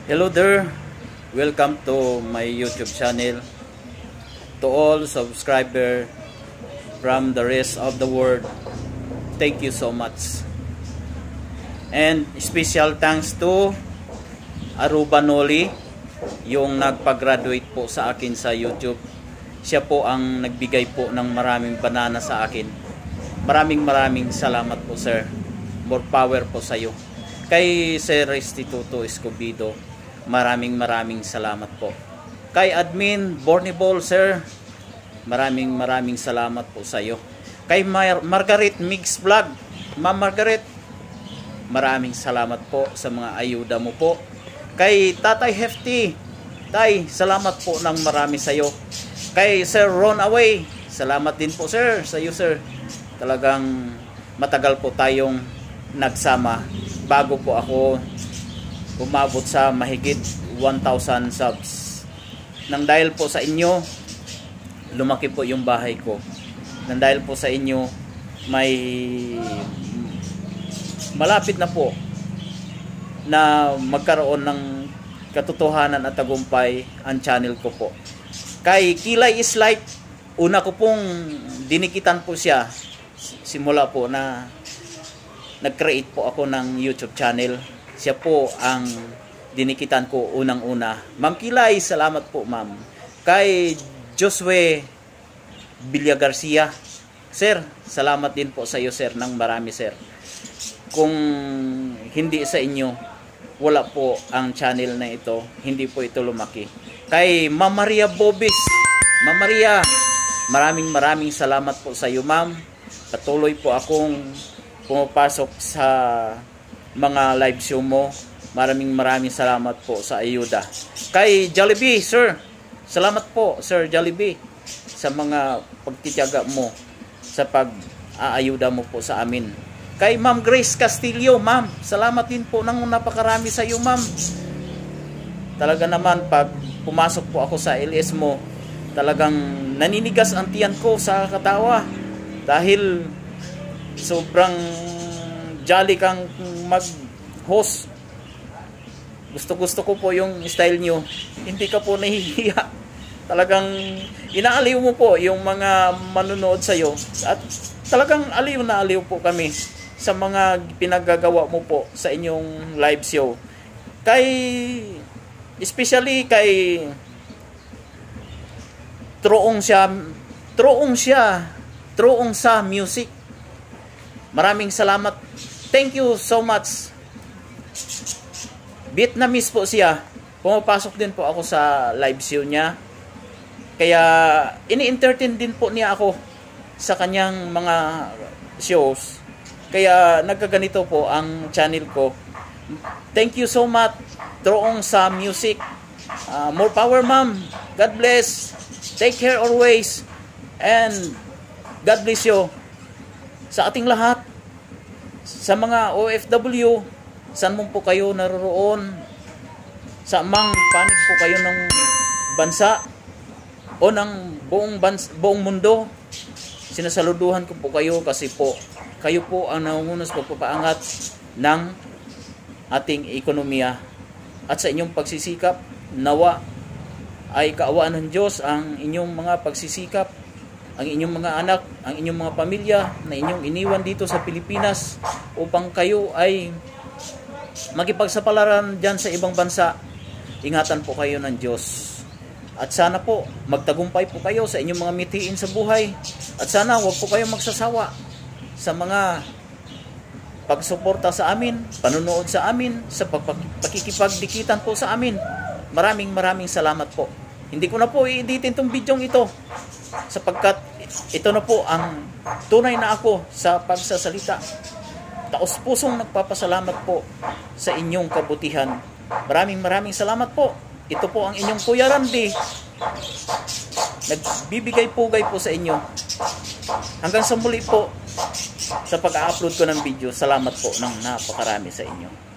Hello there, welcome to my YouTube channel. To all subscribers from the rest of the world, thank you so much. And special thanks to Aruba Noli, yung nagpag-graduate po sa akin sa YouTube. Siya po ang nagbigay po ng maraming banana sa akin. Maraming salamat po, sir. More power po sa iyo. Kay Sir Restituto Escobedo, maraming salamat po. Kay Admin Bornibol, sir, maraming salamat po sa iyo. Kay Margaret Mix Vlog, Ma'am Margaret, maraming salamat po sa mga ayuda mo po. Kay Tatay Hefty, Tay, salamat po ng marami sa iyo. Kay Sir Ron Away, salamat din po, sir, sa iyo, sir. Talagang matagal po tayong nagsama bago po ako umabot sa mahigit 1,000 subs. Nang dahil po sa inyo, lumaki po yung bahay ko. Nang dahil po sa inyo, may malapit na po na magkaroon ng katotohanan at tagumpay ang channel ko po. Kay Kilay is Life, una ko pong dinikitan po siya simula po na nag-create po ako ng YouTube channel. Siya po ang dinikitan ko unang-una. Ma'am Kilay, salamat po, ma'am. Kay Josue Villa Garcia, sir, salamat din po sa iyo, sir, ng marami, sir. Kung hindi sa inyo, wala po ang channel na ito, hindi po ito lumaki. Kay Ma'am Maria Bobis, Ma'am Maria, maraming salamat po sa iyo, ma'am. Patuloy po akong pumapasok sa mga live show mo. Maraming salamat po sa ayuda. Kay Jollibee, sir, salamat po, Sir Jollibee, sa mga pagtitiyaga mo sa pag-aayuda mo po sa amin. Kay Ma'am Grace Castillo, ma'am, salamat din po ng napakarami sa iyo, ma'am. Talaga naman, pag pumasok po ako sa LS mo, talagang naninigas ang tiyan ko sa katawa dahil sobrang jolly kang mag-host. Gusto ko po yung style nyo. Hindi ka po nahihiya. Talagang inaaliw mo po yung mga manunood sa'yo. At talagang aliw na aliw po kami sa mga pinagagawa mo po sa inyong live show. Especially kay Troong sa music. Maraming salamat. Thank you so much. Vietnamese po siya. Pumapasok din po ako sa live show niya. Kaya ini-entertain din po niya ako sa kanyang mga shows. Kaya nagkaganito po ang channel ko. Thank you so much, Troong sa music. More power, ma'am. God bless. Take care always. And God bless you sa ating lahat. Sa mga OFW, saan mo po kayo naroroon, sa mang panig po kayo ng bansa o ng buong mundo, sinasaluduhan ko po kayo kasi po kayo po ang nangungunas pagpapaangat ng ating ekonomiya. At sa inyong pagsisikap, nawa ay kaawaan ng Diyos ang inyong mga pagsisikap, ang inyong mga anak, ang inyong mga pamilya na inyong iniwan dito sa Pilipinas upang kayo ay makipagsapalaran dyan sa ibang bansa. Ingatan po kayo ng Diyos. At sana po magtagumpay po kayo sa inyong mga mitiin sa buhay. At sana huwag po kayo magsasawa sa mga pagsuporta sa amin, panunood sa amin, sa pakikipagdikitan po sa amin. Maraming salamat po. Hindi ko na po i-editin itong video ito sapagkat ito na po ang tunay na ako sa pagsasalita. Taos pusong nagpapasalamat po sa inyong kabutihan. Maraming salamat po. Ito po ang inyong Kuya Randy. Nagbibigay pugay po sa inyo. Hanggang sa muli po sa pag-upload ko ng video. Salamat po ng napakarami sa inyo.